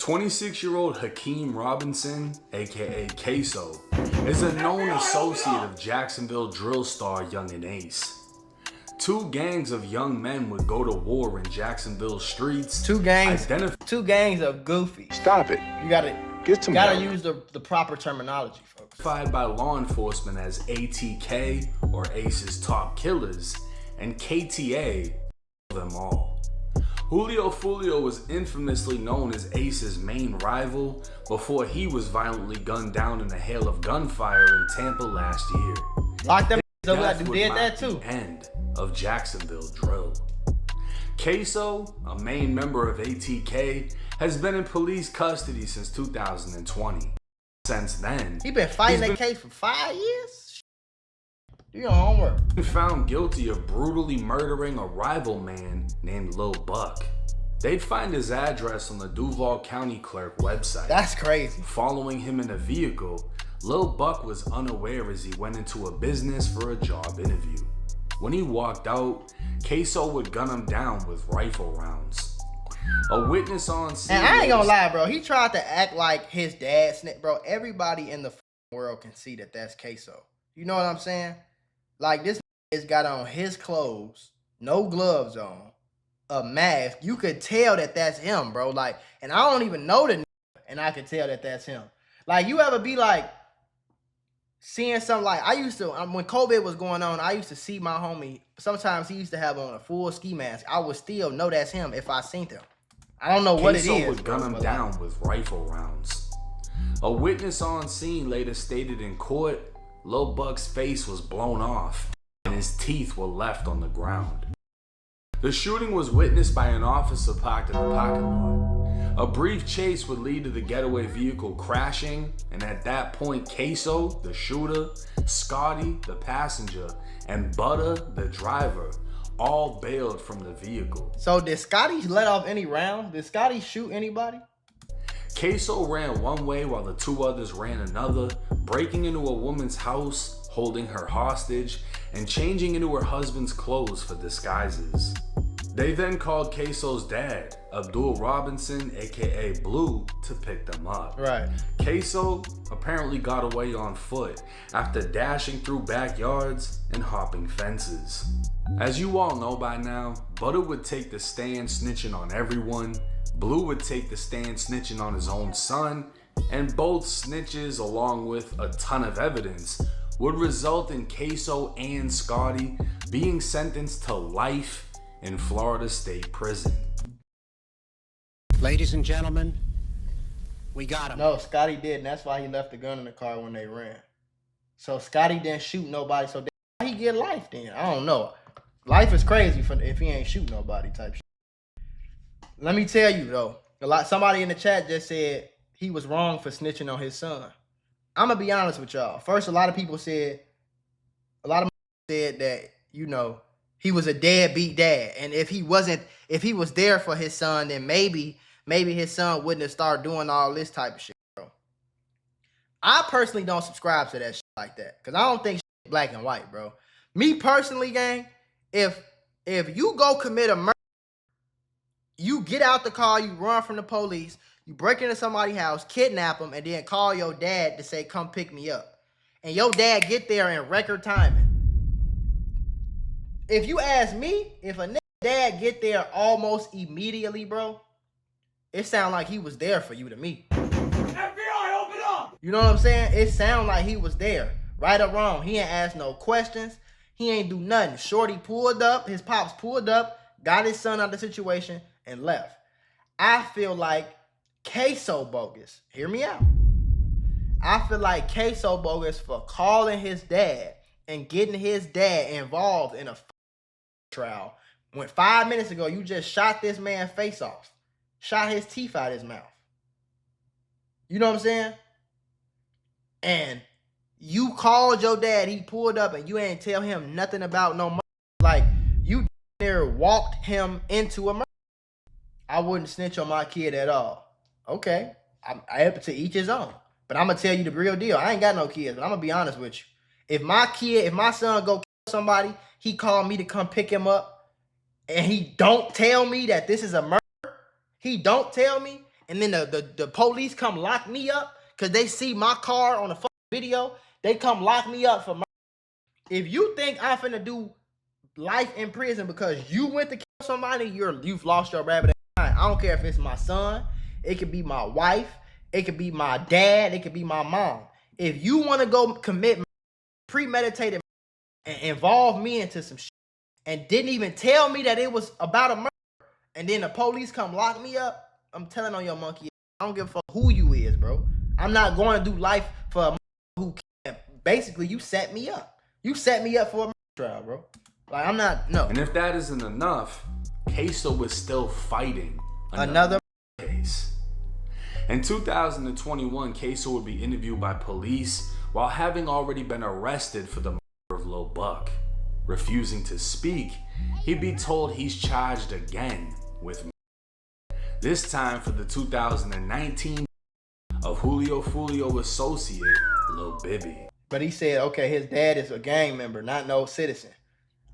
26-year-old Hakeem Robinson, aka Ksoo, is a known associate of Jacksonville drill star Yungeen Ace. Two gangs of young men would go to war in Jacksonville streets. Two gangs of goofy. Stop it. You gotta help. use the proper terminology, folks. Identified by law enforcement as ATK, or Ace's top killers, and KTA, them all. Julio Fulio was infamously known as Ace's main rival before he was violently gunned down in a hail of gunfire in Tampa last year. Lock them His up death who would did mark that too. the end of Jacksonville drill. Ksoo, a main member of ATK, has been in police custody since 2020. Since then, He been fighting that case for 5 years? Do your homework. been found guilty of brutally murdering a rival man named Lil Buck. They'd find his address on the Duval County Clerk website. That's crazy. Following him in a vehicle, Lil Buck was unaware as he went into a business for a job interview. When he walked out, Ksoo would gun him down with rifle rounds. A witness on scene. And I ain't gonna lie, bro. He tried to act like his dad snitched, bro. Everybody in the world can see that that's Ksoo. You know what I'm saying? Like, this has got on his clothes, no gloves on, a mask. You could tell that that's him, bro. Like, and I don't even know the nigga, and I could tell that that's him. Like, you ever be like seeing something like I used to when COVID was going on, I used to see my homie. Sometimes he used to have on a full ski mask. I would still know that's him if I seen him. I don't know what it Ksoo is. would gun him down with rifle rounds. A witness on scene later stated in court, Lil Buck's face was blown off and his teeth were left on the ground. The shooting was witnessed by an officer parked in the parking lot. A brief chase would lead to the getaway vehicle crashing, and at that point, Ksoo, the shooter, Scotty, the passenger, and Butter, the driver, all bailed from the vehicle. So did Scotty let off any rounds? Did Scotty shoot anybody? Ksoo ran one way while the two others ran another, breaking into a woman's house, holding her hostage, and changing into her husband's clothes for disguises. They then called Ksoo's dad, Abdul Robinson, aka Blue, to pick them up. Right. Ksoo apparently got away on foot after dashing through backyards and hopping fences. As you all know by now, Butter would take the stand snitching on everyone, Blue would take the stand snitching on his own son, and both snitches, along with a ton of evidence, would result in Ksoo and Scotty being sentenced to life in Florida State Prison. Ladies and gentlemen, we got him. No, Scotty didn't. That's why he left the gun in the car when they ran. So Scotty didn't shoot nobody. So why he get life then? I don't know. Life is crazy if he ain't shoot nobody type shit. Let me tell you though, somebody in the chat just said he was wrong for snitching on his son. I'm gonna be honest with y'all. First, a lot of people said that, you know, he was a deadbeat dad, and if he was there for his son, then maybe his son wouldn't have started doing all this type of shit, bro. I personally don't subscribe to that shit like that, because I don't think shit is black and white, bro. Me personally, gang, if you go commit a murder, you get out the car, you run from the police, you break into somebody's house, kidnap them, and then call your dad to say, come pick me up. And your dad get there in record timing. If you ask me, if a nigga dad get there almost immediately, bro, it sound like he was there for you to me. FBI, open up! You know what I'm saying? It sound like he was there. Right or wrong, he ain't asked no questions. He ain't do nothing. Shorty pulled up, his pops pulled up, got his son out of the situation, and left. I feel like Ksoo bogus. Hear me out. I feel like Ksoo bogus for calling his dad and getting his dad involved in a trial. When 5 minutes ago, you just shot this man's face off. Shot his teeth out his mouth. You know what I'm saying? And you called your dad, he pulled up, and you ain't tell him nothing about no murder. Like, you there walked him into a murder. I wouldn't snitch on my kid at all. Okay, I have to each his own. But I'm gonna tell you the real deal. I ain't got no kids, but I'm gonna be honest with you. If my son go kill somebody, he called me to come pick him up, and he don't tell me that this is a murder. He don't tell me, and then the police come lock me up because they see my car on the fucking video. They come lock me up for murder. If you think I'm finna do life in prison because you went to kill somebody, you've lost your rabbit mind. I don't care if it's my son, it could be my wife, it could be my dad, it could be my mom. If you want to go commit premeditated and involve me into some shit and didn't even tell me that it was about a murder, and then the police come lock me up, I'm telling on your monkey. I don't give a fuck who you is, bro. I'm not going to do life for a who can. Basically, you set me up. You set me up for a murder trial, bro. Like, I'm not, no. And if that isn't enough, Ksoo was still fighting Another case. In 2021, Ksoo would be interviewed by police while having already been arrested for the murder of Lil Buck. Refusing to speak, he'd be told he's charged again with murder. This time for the 2019 of Julio Fulio associate Lil Bibby. But he said, okay, his dad is a gang member, not no citizen.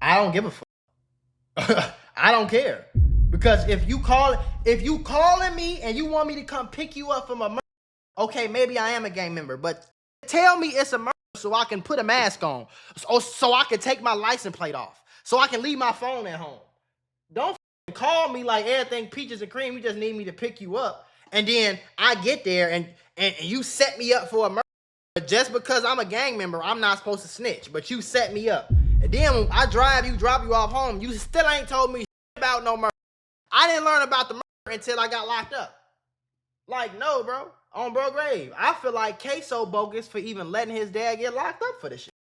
I don't give a fuck. I don't care. Because if you calling me and you want me to come pick you up from a murder, okay, maybe I am a gang member, but tell me it's a murder so I can put a mask on, so I can take my license plate off, so I can leave my phone at home. Don't call me like everything peaches and cream. You just need me to pick you up, and then I get there and you set me up for a murder. But just because I'm a gang member, I'm not supposed to snitch. But you set me up, and then when I drop you off home, you still ain't told me about no murder. I didn't learn about the murder until I got locked up. Like, no, bro. On bro grave. I feel like Ksoo bogus for even letting his dad get locked up for this shit.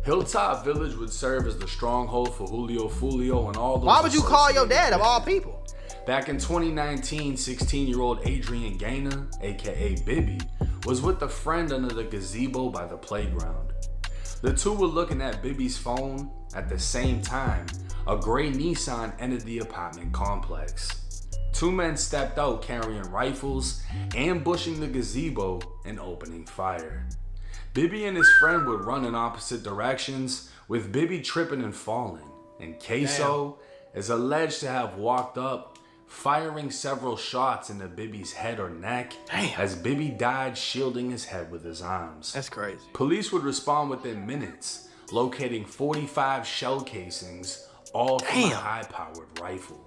Hilltop Village would serve as the stronghold for Julio Fulio and all those. Why would you call your dad of all people? Back in 2019, 16-year-old Adrian Gaynor, aka Bibby, was with a friend under the gazebo by the playground. The two were looking at Bibby's phone. At the same time, a gray Nissan entered the apartment complex. Two men stepped out carrying rifles, ambushing the gazebo and opening fire. Bibby and his friend would run in opposite directions, with Bibby tripping and falling, and Ksoo is alleged to have walked up, firing several shots into Bibby's head or neck. As Bibby died shielding his head with his arms. That's crazy. Police would respond within minutes, locating 45 shell casings, all from a high-powered rifle.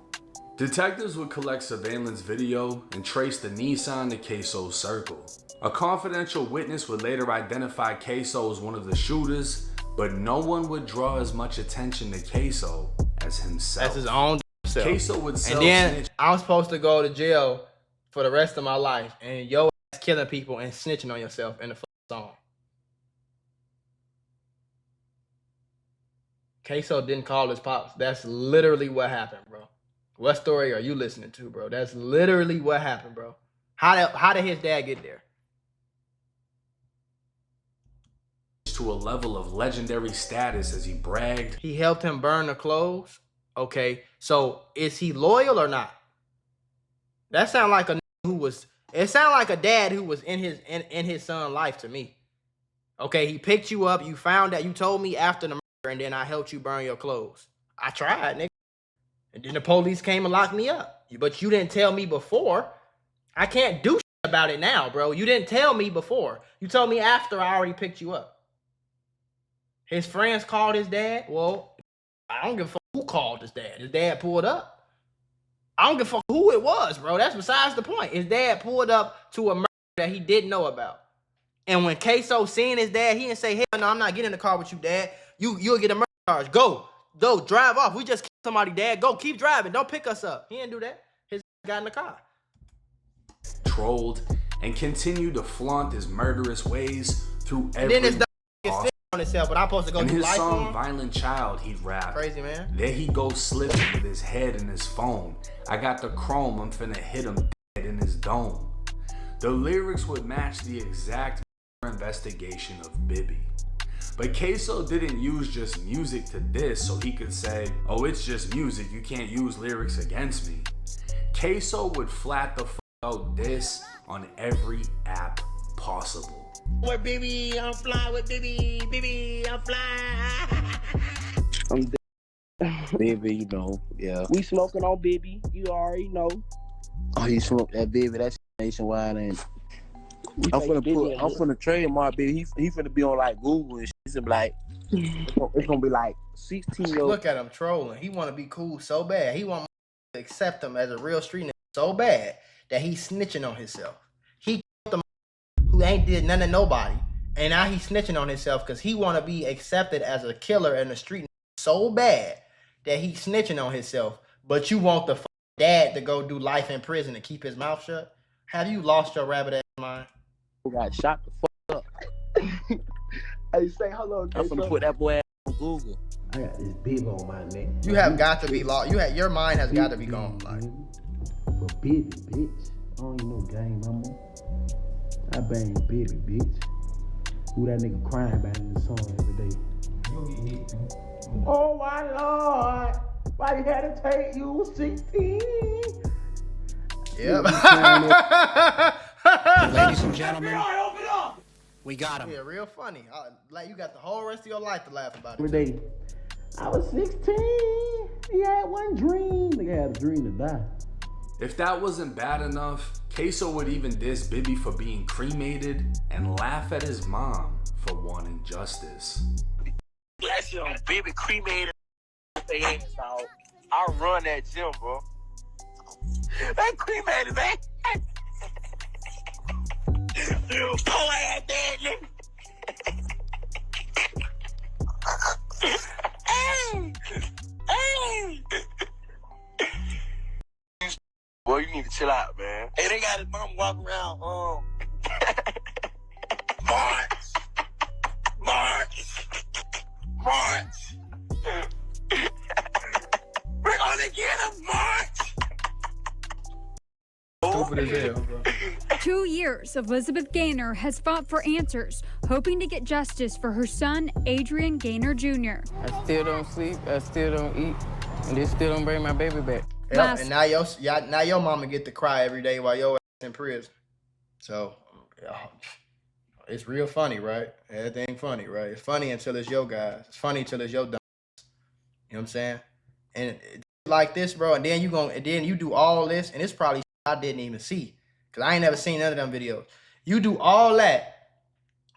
Detectives would collect surveillance video and trace the Nissan to Ksoo's circle. A confidential witness would later identify Ksoo as one of the shooters, but no one would draw as much attention to Ksoo as himself. That's his own self. Ksoo would sell and then snitch. I'm supposed to go to jail for the rest of my life, and yo ass killing people and snitching on yourself in the song. Ksoo didn't call his pops. That's literally what happened, bro. What story are you listening to, bro? That's literally what happened, bro. How did his dad get there? To a level of legendary status as he bragged. He helped him burn the clothes. Okay, so is he loyal or not? That sound like a who was. It sounded like a dad who was in his son's life to me. Okay, he picked you up. You found out. You told me after the murder, and then I helped you burn your clothes. I tried, nigga. And then the police came and locked me up. But you didn't tell me before. I can't do shit about it now, bro. You didn't tell me before. You told me after I already picked you up. His friends called his dad. Well, I don't give a fuck who called his dad. His dad pulled up. I don't give a fuck who it was, bro. That's besides the point. His dad pulled up to a murder that he didn't know about. And when Ksoo seen his dad, he didn't say, hell no, I'm not getting in the car with you, dad. You'll get a murder charge. Go, drive off. We just killed somebody, dad. Go, keep driving. Don't pick us up. He didn't do that. His got in the car. Trolled and continued to flaunt his murderous ways through every. And then his dog gets sick on himself, but I'm supposed to go in do his life song for him? Violent Child, he'd rap. Crazy, man. There he goes slipping with his head in his phone. I got the chrome, I'm finna hit him dead in his dome. The lyrics would match the exact investigation of Bibby. But Ksoo didn't use just music to diss so he could say, oh, it's just music, you can't use lyrics against me. Ksoo would flat the f out diss on every app possible. With baby, I'm fly with baby, I'm fly. I'm dead. Baby, you know, yeah. We smoking on baby, you already know. Oh, he smoked that baby. That's nationwide, and I'm finna trademark baby. He finna be on like Google and shit. It's gonna be like, it's gonna be like 16-year-old. Look at him trolling. He want to be cool so bad. He want to accept him as a real street nigga so bad that he's snitching on himself. He killed the who ain't did nothing to nobody, and now he's snitching on himself because he want to be accepted as a killer in the street nigga so bad that he's snitching on himself. But you want the dad to go do life in prison and keep his mouth shut? Have you lost your rabbit ass mind? Who got shot the fuck up? Hey, say hello. I'm finna put that boy on Google. I got this bib on my neck. You have got to be lost. Your mind has got to be gone. Like, for baby, bitch. I don't even know game, mama. I bang baby, bitch. Who that nigga crying about in the song every day? Oh my Lord, why you had to take you 16? yep. Ladies and gentlemen, we got him. Yeah, real funny. Like you got the whole rest of your life to laugh about Every it. day. I was 16. He had one dream. Nigga had a dream to die. If that wasn't bad enough, Ksoo would even diss Bibby for being cremated and laugh at his mom for wanting justice. Bless you, baby cremated. They ass out. I run that gym, bro. They cremated, man. Pull ass dead, nigga. Hey. Boy, you need to chill out, man. Hey, they got his mom walking around, March. We're gonna get him, March. Stupid as hell, bro. 2 years, Elizabeth Gaynor has fought for answers, hoping to get justice for her son, Adrian Gaynor Jr. I still don't sleep, I still don't eat, and they still don't bring my baby back. Yep, and now your mama get to cry every day while your ass in prison. So, it's real funny, right? Everything funny, right? It's funny until it's your guys. It's funny until it's your dumb. You know what I'm saying? And it's like this, bro, and then you do all this, and it's probably I didn't even see. Cause I ain't never seen none of them videos. You do all that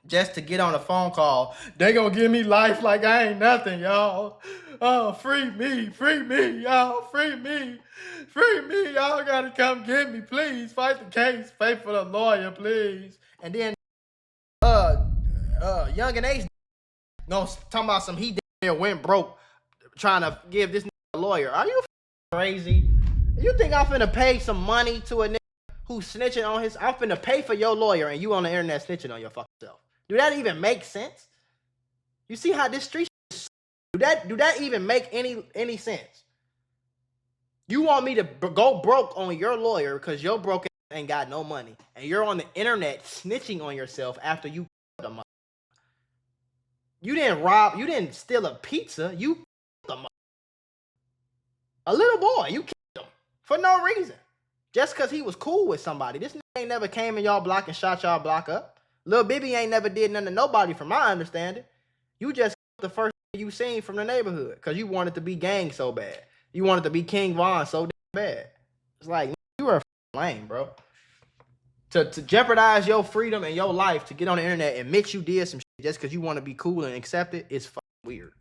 just to get on a phone call. They gonna give me life like I ain't nothing, y'all. Oh, free me, y'all, free me, y'all gotta come get me, please. Fight the case, pay for the lawyer, please. And then, Yungeen Ace, no, talking about some he went broke trying to give this nigga a lawyer. Are you crazy? You think I'm finna pay some money to a nigga who's snitching on his? I'm finna pay for your lawyer and you on the internet snitching on your fucking self. Do that even make sense? You see how this street do that even make any sense? You want me to go broke on your lawyer because your broke ass ain't got no money, and you're on the internet snitching on yourself after you the money. You didn't rob, you didn't steal a pizza, you killed the mother. A little boy, you killed him for no reason. Just because he was cool with somebody. This nigga ain't never came in y'all block and shot y'all block up. Lil Bibby ain't never did nothing to nobody from my understanding. You just the first you seen from the neighborhood because you wanted to be gang so bad. You wanted to be King Von so damn bad. It's like, you were a lame, bro. To jeopardize your freedom and your life to get on the internet and admit you did some shit just because you want to be cool and accept it is fucking weird.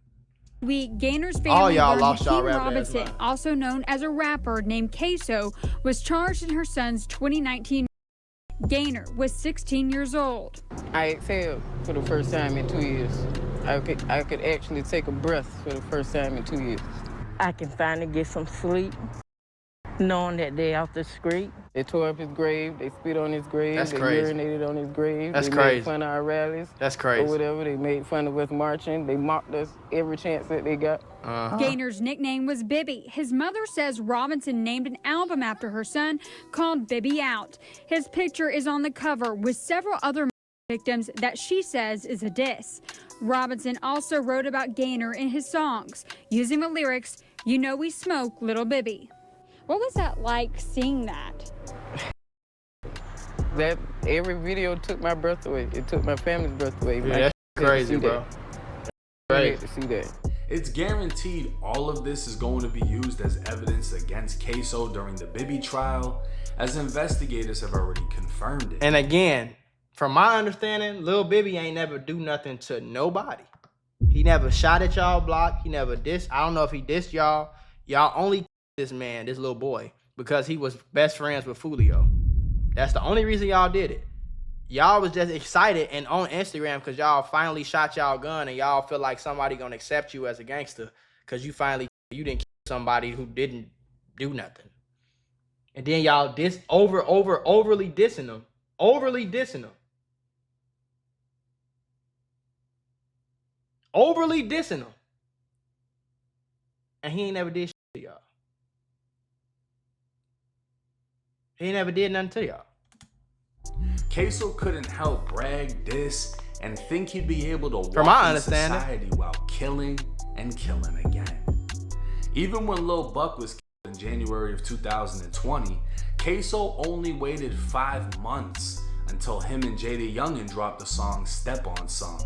Gaynor's family All y'all learned lost y'all Hakeem rabbit ass Robinson, mind. also known as a rapper named Ksoo, was charged in her son's 2019. Gaynor was 16 years old. I exhaled for the first time in 2 years. I could actually take a breath for the first time in 2 years. I can finally get some sleep, knowing that they out the street. They tore up his grave, they spit on his grave, That's they crazy. urinated on his grave, That's they crazy. made fun of our rallies. That's Or crazy. whatever, they made fun of us marching, they mocked us every chance that they got. Gaynor's nickname was Bibby. His mother says Robinson named an album after her son called Bibby Out. His picture is on the cover with several other victims that she says is a diss. Robinson also wrote about Gaynor in his songs, using the lyrics, "You know we smoke, little Bibby." What was that like seeing that? That every video took my breath away. It took my family's breath away. Yeah, that's crazy, bro. I had to see that. It's guaranteed all of this is going to be used as evidence against Ksoo during the Bibby trial, as investigators have already confirmed it. And again, from my understanding, Lil Bibby ain't never do nothing to nobody. He never shot at y'all block. He never dissed. I don't know if he dissed y'all. Y'all only this man, this little boy, because he was best friends with Fulio. That's the only reason y'all did it. Y'all was just excited and on Instagram because y'all finally shot y'all gun and y'all feel like somebody gonna accept you as a gangster because you didn't kill somebody who didn't do nothing. And then y'all overly dissing them. Overly dissing them. Overly dissing them. And he ain't never did shit to y'all. He ain't never did nothing to y'all. Ksoo couldn't help brag, diss, and think he'd be able to From walk my in understanding, society while killing and killing again. Even when Lil Buck was killed in January of 2020, Ksoo only waited 5 months until him and Jada Yungeen dropped the song Step On Some.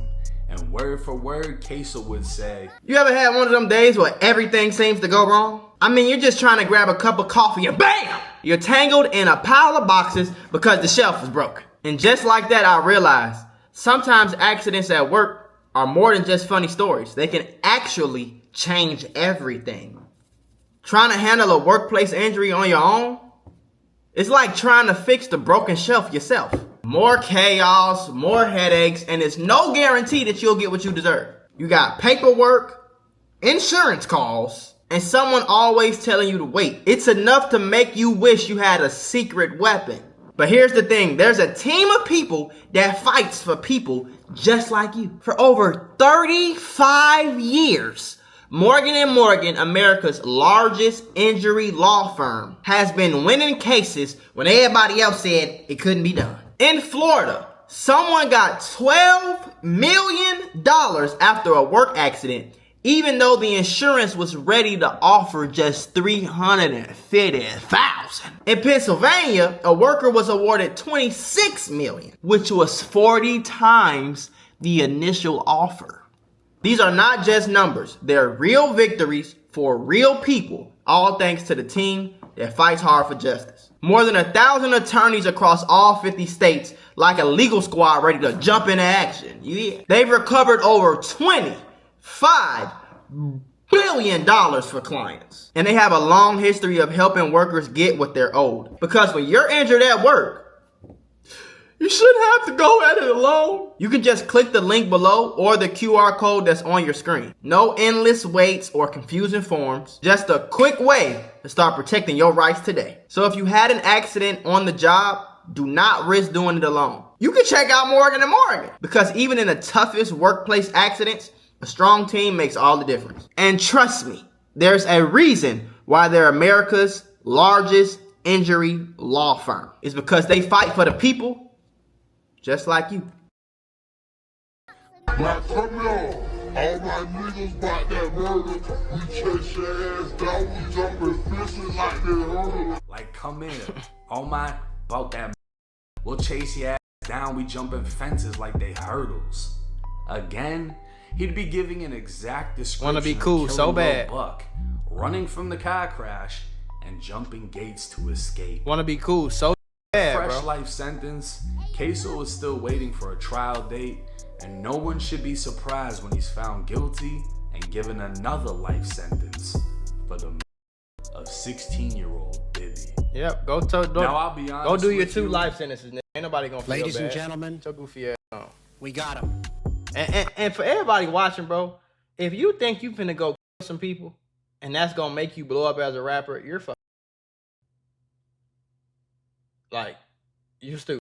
And word for word, Ksoo would say, you ever had one of them days where everything seems to go wrong? I mean, you're just trying to grab a cup of coffee and BAM! You're tangled in a pile of boxes because the shelf was broken. And just like that, I realized sometimes accidents at work are more than just funny stories. They can actually change everything. Trying to handle a workplace injury on your own, it's like trying to fix the broken shelf yourself. More chaos, more headaches, and it's no guarantee that you'll get what you deserve. You got paperwork, insurance calls, and someone always telling you to wait. It's enough to make you wish you had a secret weapon. But here's the thing, there's a team of people that fights for people just like you. For over 35 years, Morgan & Morgan, America's largest injury law firm, has been winning cases when everybody else said it couldn't be done. In Florida, someone got $12 million after a work accident, even though the insurance was ready to offer just $350,000. In Pennsylvania, a worker was awarded $26 million, which was 40 times the initial offer. These are not just numbers. They're real victories for real people, all thanks to the team that fights hard for justice. More than 1,000 attorneys across all 50 states, like a legal squad ready to jump into action. Yeah. They've recovered over $25 billion for clients. And they have a long history of helping workers get what they're owed. Because when you're injured at work, you shouldn't have to go at it alone. You can just click the link below or the QR code that's on your screen. No endless waits or confusing forms. Just a quick way to start protecting your rights today. So if you had an accident on the job, do not risk doing it alone. You can check out Morgan & Morgan, because even in the toughest workplace accidents, a strong team makes all the difference. And trust me, there's a reason why they're America's largest injury law firm. It's because they fight for the people just like you. Now come on, all my niggas about that murder. We chase your ass down, we jumping fishing like they hurdle. like, come in, oh my, about that. We'll chase your ass down, we jumping fences like they hurdles. Again, he'd be giving an exact description. Wanna be cool of so killing bad. Lil Buck, running from the car crash, and jumping gates to escape. Wanna be cool so bad, Fresh bro. life sentence. Ksoo is still waiting for a trial date, and no one should be surprised when he's found guilty and given another life sentence for the of 16-year-old Bibby. Yep, now I'll be honest, go do your with 2 you. life sentences, nigga. Ain't nobody gonna feel Ladies bad. and gentlemen, So goofy ass on. we got him. And for everybody watching, bro, if you think you finna go kill some people and that's gonna make you blow up as a rapper, you're fucking like, you stupid.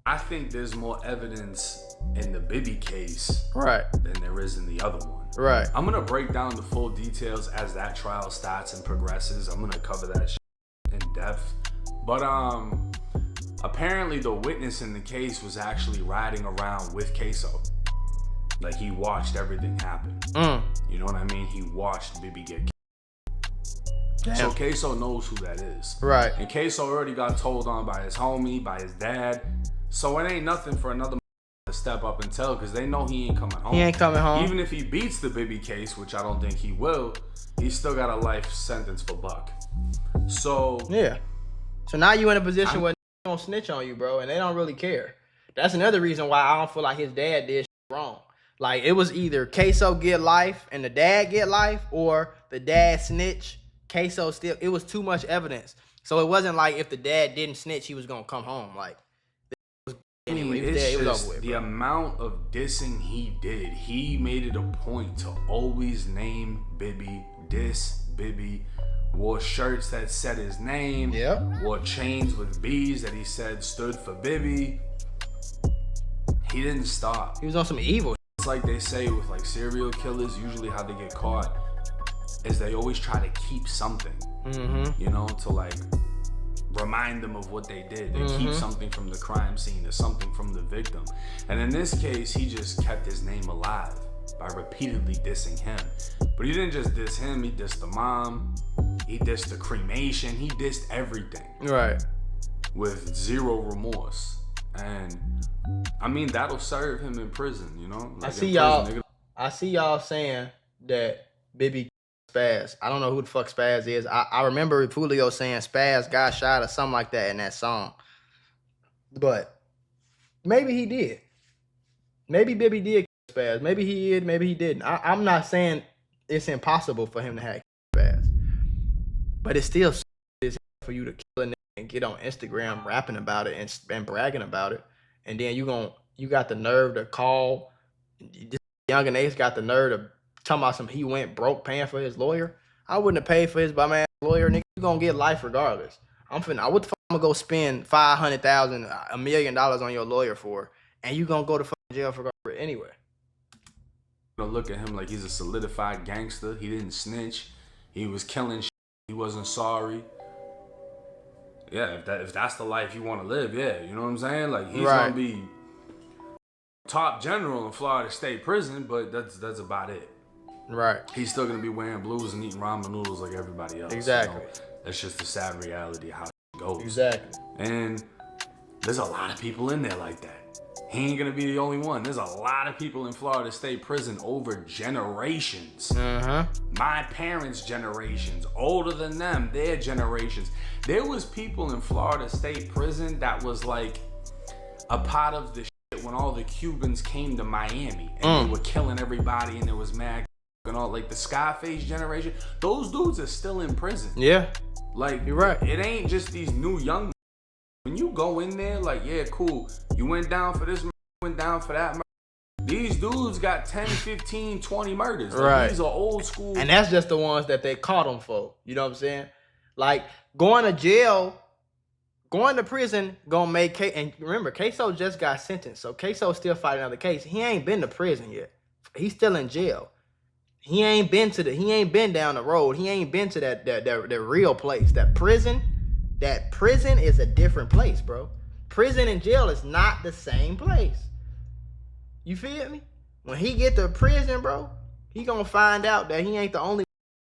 I think there's more evidence in the Bibby case Right. than there is in the other one. Right. I'm gonna break down the full details as that trial starts and progresses. I'm gonna cover that shit in depth. But apparently the witness in the case was actually riding around with Ksoo. Like, he watched everything happen. You know what I mean? He watched Bibby get killed. Damn. So Ksoo knows who that is. Right. And Ksoo already got told on by his homie, by his dad. So it ain't nothing for another to step up and tell, because they know he ain't coming home. He ain't coming home. Even if he beats the Bibby case, which I don't think he will, he's still got a life sentence for Buck. So yeah. So now you in a position where they don't snitch on you, bro, and they don't really care. That's another reason why I don't feel like his dad did shit wrong. Like, it was either Ksoo get life and the dad get life, or the dad snitch, Ksoo still. It was too much evidence. So it wasn't like if the dad didn't snitch, he was gonna come home. Like, anyway, it's it was just over with, the bro. amount of dissing he did. He made it a point to always name Bibby, diss Bibby, wore shirts that said his name, wore chains with B's that he said stood for Bibby. He didn't stop. He was on some evil. It's like they say with like serial killers, usually how they get caught is they always try to keep something, you know, to like remind them of what they did. They keep something from the crime scene or something from the victim. And in this case, he just kept his name alive by repeatedly dissing him. But he didn't just diss him, he dissed the mom, he dissed the cremation, he dissed everything. Right. With zero remorse. And I mean, that'll serve him in prison, you know? Like, I see y'all saying that Bibby Spaz. I don't know who the fuck Spaz is. I remember Julio saying Spaz got shot or something like that in that song. But maybe he did. Maybe Bibby did kill Spaz. Maybe he did, maybe he didn't. I'm not saying it's impossible for him to have Spaz. But it's still for you to kill a nigga and get on Instagram rapping about it and bragging about it. And then you got the nerve to call. This young and Ace got the nerve to talking about some he went broke paying for his lawyer. I wouldn't have paid for his bum ass lawyer, nigga. You gonna get life regardless. What the fuck I'm gonna go spend $500,000, $1 million on your lawyer for, and you gonna go to fucking jail for it anyway. Gonna look at him like he's a solidified gangster. He didn't snitch. He was killing shit. He wasn't sorry. Yeah, if that's the life you want to live, yeah, you know what I'm saying? Like, he's gonna be top general in Florida State Prison, but that's about it. Right. He's still gonna be wearing blues and eating ramen noodles like everybody else. Exactly. You know? That's just the sad reality of how it goes. Exactly. And there's a lot of people in there like that. He ain't gonna be the only one. There's a lot of people in Florida State Prison over generations. My parents' generations, older than them, their generations. There was people in Florida State Prison that was like a part of the shit when all the Cubans came to Miami and they were killing everybody and there was mad and all, like the Scarface generation. Those dudes are still in prison. Yeah. Like, you're right. It ain't just these new young. When you go in there, like, yeah, cool. You went down for this, went down for that. These dudes got 10, 15, 20 murders. Like, right. These are old school. And that's just the ones that they caught them for. You know what I'm saying? Like, going to jail, going to prison, gonna make and remember, Ksoo just got sentenced. So Ksoo's still fighting another case. He ain't been to prison yet. He's still in jail. He ain't been down the road. He ain't been to that real place. That prison is a different place, bro. Prison and jail is not the same place. You feel me? When he get to prison, bro, he gonna find out that he ain't the only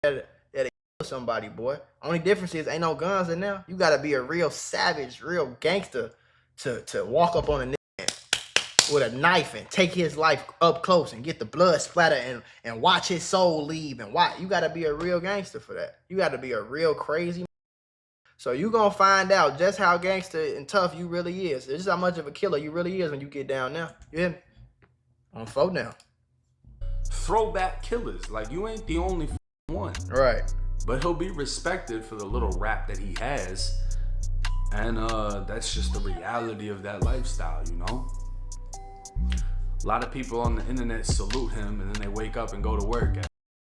that kill somebody, boy. Only difference is ain't no guns in there. You gotta be a real savage, real gangster to walk up on a nigga with a knife and take his life up close and get the blood splatter and watch his soul leave and watch. You gotta be a real gangster for that. You gotta be a real crazy. So you gonna find out just how gangster and tough you really is. This is how much of a killer you really is when you get down now. You hear me? On phone now. Throwback killers. Like, you ain't the only one. Right. But he'll be respected for the little rap that he has. And that's just the reality of that lifestyle, you know? A lot of people on the internet salute him and then they wake up and go to work at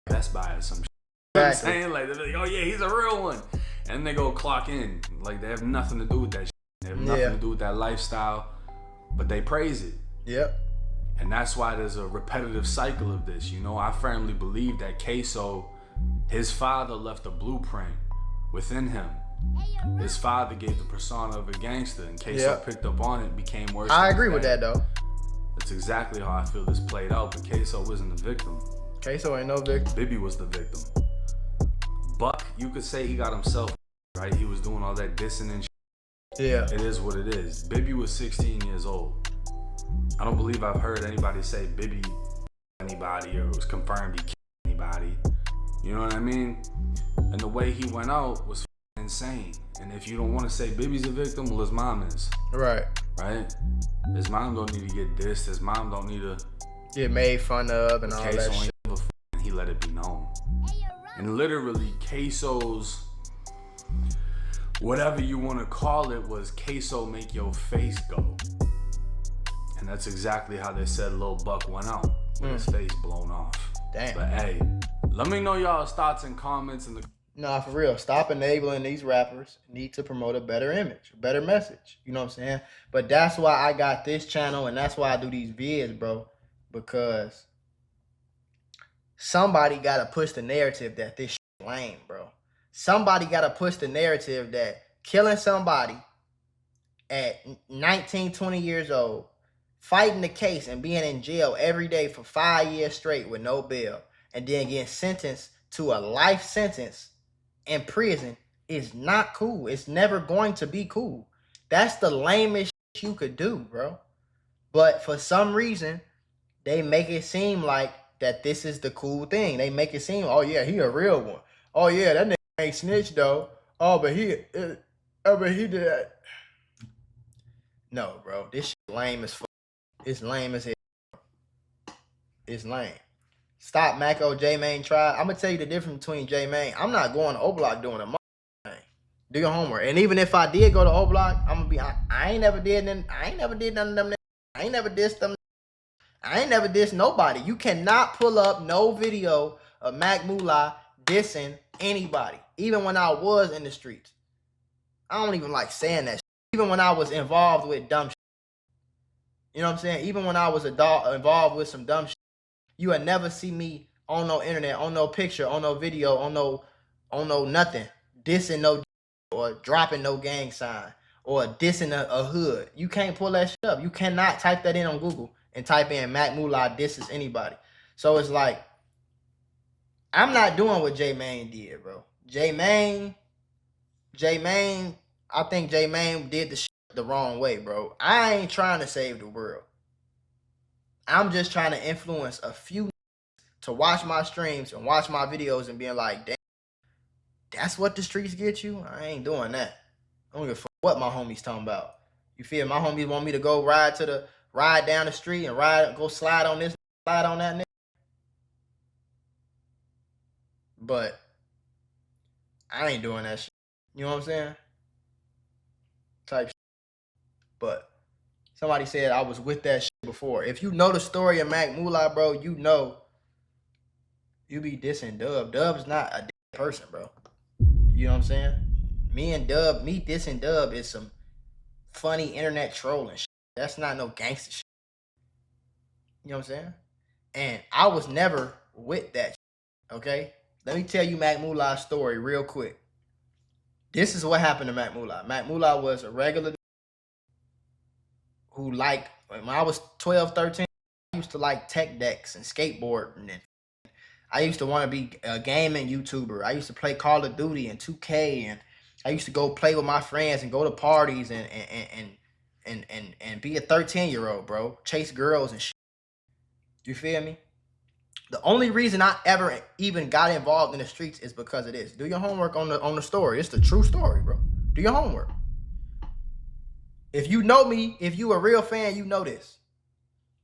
Best Buy or some shit. You know what I'm saying? Like, they're like, oh yeah, he's a real one. And they go clock in. Like, they have nothing to do with that shit. They have nothing to do with that lifestyle. But they praise it. Yep. And that's why there's a repetitive cycle of this. You know, I firmly believe that Ksoo, his father left a blueprint within him. His father gave the persona of a gangster, and Ksoo picked up on it, became worse. I agree with that, though. That's exactly how I feel this played out, but Ksoo wasn't the victim. Ksoo ain't no victim. Bibby was the victim. Buck, you could say he got himself, right? He was doing all that dissing and shit. Yeah. It is what it is. Bibby was 16 years old. I don't believe I've heard anybody say Bibby anybody or it was confirmed he killed anybody. You know what I mean? And the way he went out was insane. And if you don't want to say Bibby's a victim, well, his mom is. Right. Right? His mom don't need to get dissed. His mom don't need to get made fun of and all that shit. And he let it be known. And literally, Ksoo's, whatever you want to call it, was Ksoo make your face go. And that's exactly how they said Lil Buck went out, with his face blown off. Damn. But hey, let me know y'all's thoughts and comments in the... Nah, for real. Stop enabling these rappers. Need to promote a better image, a better message. You know what I'm saying? But that's why I got this channel and that's why I do these vids, bro. Because somebody got to push the narrative that this shit lame, bro. Somebody got to push the narrative that killing somebody at 19, 20 years old, fighting the case and being in jail every day for 5 years straight with no bail, and then getting sentenced to a life sentence in prison is not cool. It's never going to be cool. That's the lamest shit you could do, bro. But for some reason, they make it seem like that this is the cool thing. They make it seem, oh yeah, he a real one. Oh yeah, that nigga ain't snitch though. Oh, but he did that. No, bro, this shit lame as fuck. It's lame as hell. It's lame. Stop Mako J-Main trial. I'm gonna tell you the difference between J-Main. I'm not going to O-Block doing a thing. Do your homework. And even if I did go to O-Block, I'm gonna be. I ain't never did none. I ain't never did none of them. I ain't never dissed them. I ain't never dissed nobody. You cannot pull up no video of Mac Mula dissing anybody. Even when I was in the streets. I don't even like saying that shit. Even when I was involved with dumb shit. You know what I'm saying? Even when I was involved with some dumb shit. You would never see me on no internet, on no picture, on no video, on no nothing, dissing no or dropping no gang sign or dissing a hood. You can't pull that shit up. You cannot type that in on Google and type in Mac Mula disses anybody. So it's like, I'm not doing what J-Main did, bro. J-Main, I think J-Main did the shit the wrong way, bro. I ain't trying to save the world. I'm just trying to influence a few to watch my streams and watch my videos and being like, damn, that's what the streets get you? I ain't doing that. I don't give a fuck what my homies talking about. You feel my homies want me to go ride down the street and go slide on this, slide on that nigga. But I ain't doing that shit. You know what I'm saying? Type shit. But somebody said I was with that shit before. If you know the story of Mac Mula, bro, you know you be dissing Dub. Dub's not a person, bro. You know what I'm saying? Me dissing Dub is some funny internet trolling shit. That's not no gangster shit. You know what I'm saying? And I was never with that shit, okay? Let me tell you Mac Mula's story real quick. This is what happened to Mac Mula. Mac Mula was a regular who like, when I was 12, 13, I used to like tech decks and skateboarding. And I used to want to be a gaming YouTuber. I used to play Call of Duty and 2K. And I used to go play with my friends and go to parties and be a 13-year-old, bro. Chase girls and shit. You feel me? The only reason I ever even got involved in the streets is because of this. Do your homework on the story. It's the true story, bro. Do your homework. If you know me, if you a real fan, you know this.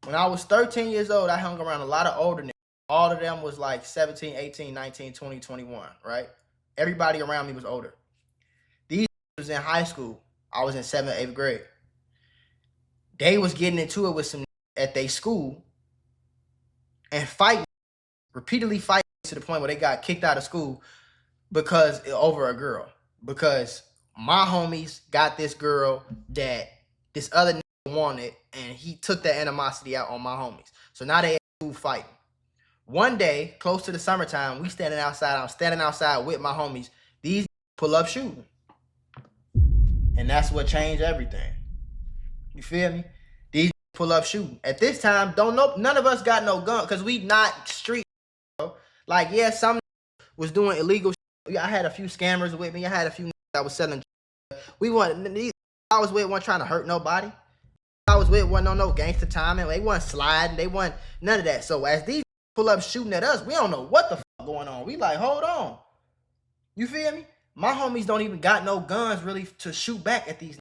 When I was 13 years old, I hung around a lot of older niggas. All of them was like 17, 18, 19, 20, 21, right? Everybody around me was older. These was in high school. I was in 7th, 8th grade. They was getting into it with some at their school and fighting, repeatedly fighting to the point where they got kicked out of school because over a girl. Because my homies got this girl that this other nigga wanted, and he took that animosity out on my homies. So now they at school fighting. One day, close to the summertime, I'm standing outside with my homies. These pull up shooting. And that's what changed everything. You feel me? These pull up shooting. At this time, none of us got no gun because we not street, bro. Like, yeah, some was doing illegal shit. I had a few scammers with me. I had a few that was selling. I was with one trying to hurt nobody. I was with wasn't on no gangster timing. They wasn't sliding. They wasn't none of that. So as these pull up shooting at us, we don't know what the fuck going on. We like, hold on. You feel me? My homies don't even got no guns really to shoot back at these.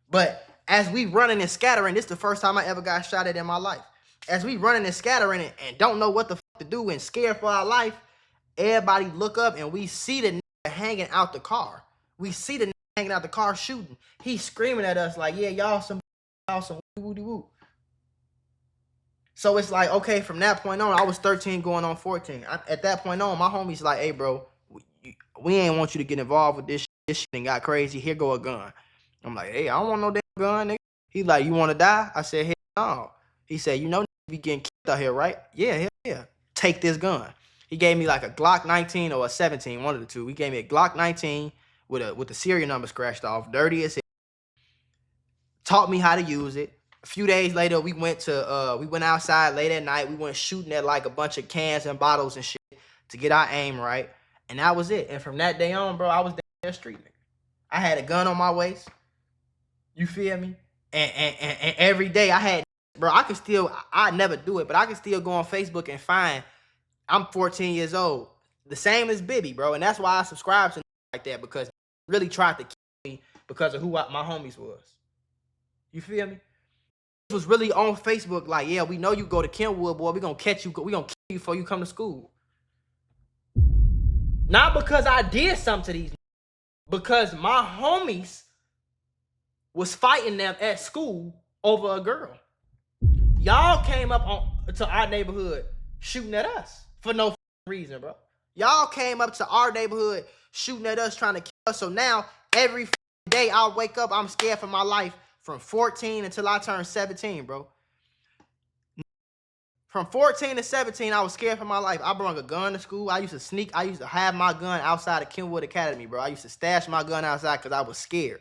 But as we running and scattering, this is the first time I ever got shot at in my life. As we running and scattering and don't know what the fuck to do and scared for our life, everybody look up and we see the nigga hanging out the car. We see the nigga hanging out the car shooting. He's screaming at us like, yeah, y'all some woo-doo-woo. So it's like, okay, from that point on, I was 13 going on 14. At that point on, my homie's like, hey, bro, we ain't want you to get involved with this shit. This shit and got crazy. Here go a gun. I'm like, hey, I don't want no damn gun, nigga. He like, you want to die? I said, hell no. He said, you know, we getting kicked out here, right? Yeah, hell yeah. Take this gun. He gave me like a Glock 19 or a 17, one of the two. He gave me a Glock 19 with the serial number scratched off, dirty as hell. Taught me how to use it. A few days later, we went outside late at night. We went shooting at like a bunch of cans and bottles and shit to get our aim right. And that was it. And from that day on, bro, I was down street nigga. I had a gun on my waist. You feel me? And every day I had, bro, I never do it, but I can still go on Facebook and find, I'm 14 years old. The same as Bibby, bro. And that's why I subscribe to like that, because really tried to kill me because of who my homies was. You feel me? It was really on Facebook like, yeah, we know you go to Kenwood, boy. We gonna catch you. We gonna kill you before you come to school. Not because I did something to these, because my homies was fighting them at school over a girl. Y'all came up to our neighborhood shooting at us for no reason, bro. Y'all came up to our neighborhood shooting at us, trying to kill us. So now every day I wake up, I'm scared for my life from 14 until I turn 17, bro. From 14 to 17, I was scared for my life. I brought a gun to school. I used to sneak. I used to have my gun outside of Kenwood Academy, bro. I used to stash my gun outside because I was scared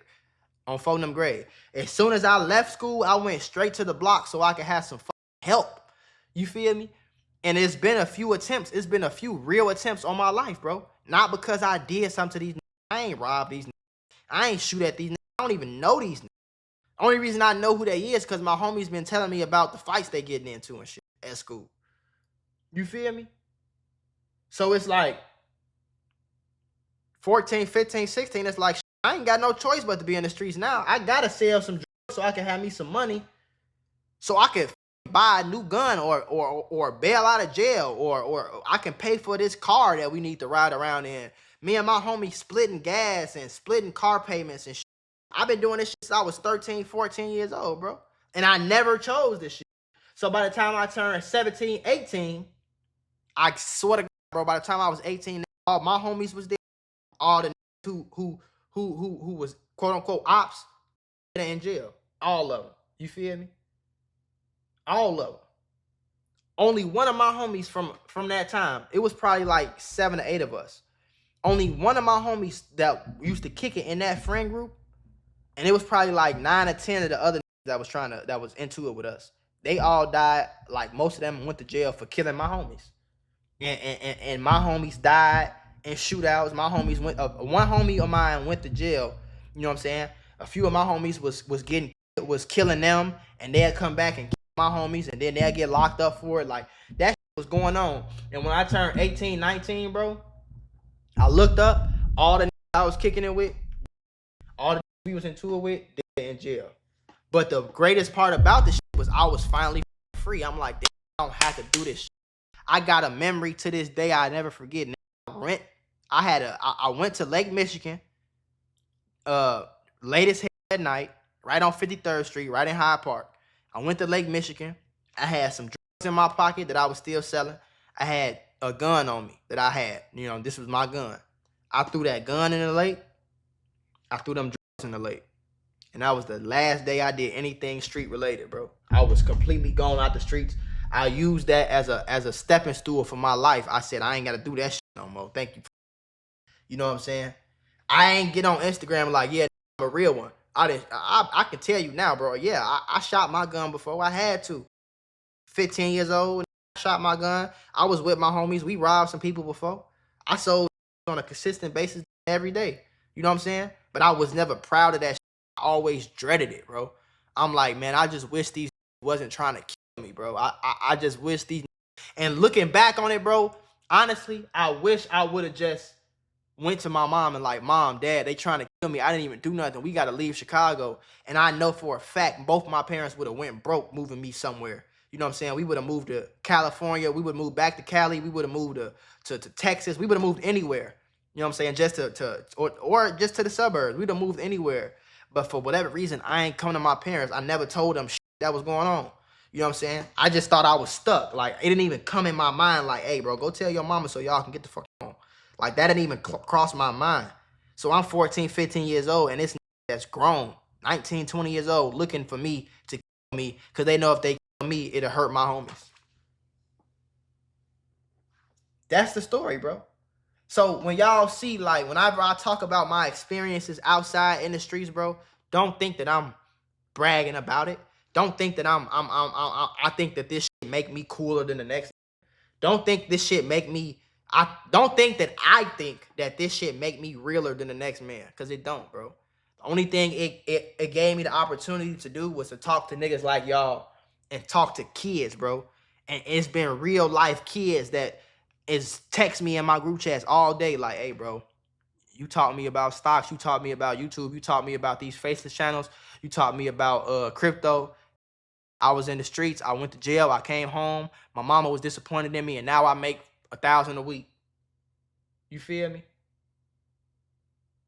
on 4th grade. As soon as I left school, I went straight to the block so I could have some help. You feel me? And it's been a few attempts. It's been a few real attempts on my life, bro. Not because I did something to these niggas. I ain't robbed these niggas. I ain't shoot at these niggas. I don't even know these niggas. Only reason I know who they is because my homies been telling me about the fights they getting into and shit at school. You feel me? So it's like 14, 15, 16. It's like, I ain't got no choice but to be in the streets now. I gotta sell some drugs so I can have me some money so I can buy a new gun or bail out of jail or I can pay for this car that we need to ride around in. Me and my homie splitting gas and splitting car payments and shit. I've been doing this shit since I was 13, 14 years old, bro. And I never chose this shit. So by the time I turned 17, 18, I swear to God, bro, by the time I was 18, all my homies was there. All the who was quote unquote ops in jail. All of them. You feel me? All of them. Only one of my homies from that time, it was probably like 7 or 8 of us. Only one of my homies that used to kick it in that friend group, and it was probably like 9 or 10 of the other that was into it with us. They all died. Like most of them went to jail for killing my homies. And my homies died in shootouts. My homies went. One homie of mine went to jail. You know what I'm saying? A few of my homies was killing them, and they'd come back and kill my homies, and then they'd get locked up for it. Like that shit was going on. And when I turned 18, 19, bro, I looked up all the I was kicking it with, all the we was into it with, they in jail. But the greatest part about this shit was I was finally free. I'm like, I don't have to do this shit. I got a memory to this day I never forget. I went to Lake Michigan, late as hell at night, right on 53rd Street, right in Hyde Park. I went to Lake Michigan. I had some drugs in my pocket that I was still selling. I had a gun on me that I had. You know, this was my gun. I threw that gun in the lake. I threw them drugs in the lake. And that was the last day I did anything street related, bro. I was completely gone out the streets. I used that as a stepping stool for my life. I said, I ain't got to do that shit no more. Thank you. You know what I'm saying? I ain't get on Instagram like, yeah, I'm a real one. I can tell you now, bro. Yeah, I shot my gun before. I had to. 15 years old, I shot my gun. I was with my homies. We robbed some people before. I sold on a consistent basis every day. You know what I'm saying? But I was never proud of that shit. I always dreaded it, bro. I'm like, man, I just wish these wasn't trying to kill me, bro. I just wish these. And looking back on it, bro, honestly, I wish I would have just went to my mom and like, Mom, Dad, they trying to kill me. I didn't even do nothing. We got to leave Chicago. And I know for a fact both my parents would have went broke moving me somewhere. You know what I'm saying? We would have moved to California. We would move back to Cali. We would have moved to Texas. We would have moved anywhere. You know what I'm saying? Just or just to the suburbs. We'd have moved anywhere. But for whatever reason, I ain't come to my parents. I never told them that was going on. You know what I'm saying? I just thought I was stuck. Like, it didn't even come in my mind like, hey, bro, go tell your mama so y'all can get the fuck on. Like, that didn't even cross my mind. So I'm 14, 15 years old, and this that's grown, 19, 20 years old, looking for me to kill me because they know if they kill me, it'll hurt my homies. That's the story, bro. So when y'all see, like, whenever I talk about my experiences outside in the streets, bro, don't think that I'm bragging about it. Don't think that I think that this shit make me cooler than the next. Don't think this shit make me, I don't think that I think that this shit make me realer than the next man, because it don't, bro. The only thing it gave me the opportunity to do was to talk to niggas like y'all and talk to kids, bro. And it's been real life kids that is text me in my group chats all day like, hey, bro, you taught me about stocks. You taught me about YouTube. You taught me about these faceless channels. You taught me about crypto. I was in the streets. I went to jail. I came home. My mama was disappointed in me, and now I make $1,000 a week. You feel me?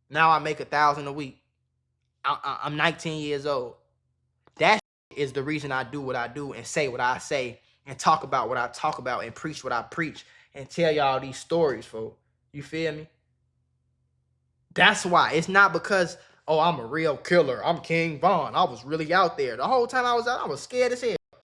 Now I make $1,000 a week. I'm 19 years old. That is the reason I do what I do and say what I say and talk about what I talk about and preach what I preach and tell y'all these stories, folks. You feel me? That's why. It's not because, oh, I'm a real killer. I'm King Von. I was really out there. The whole time I was out, I was scared as hell.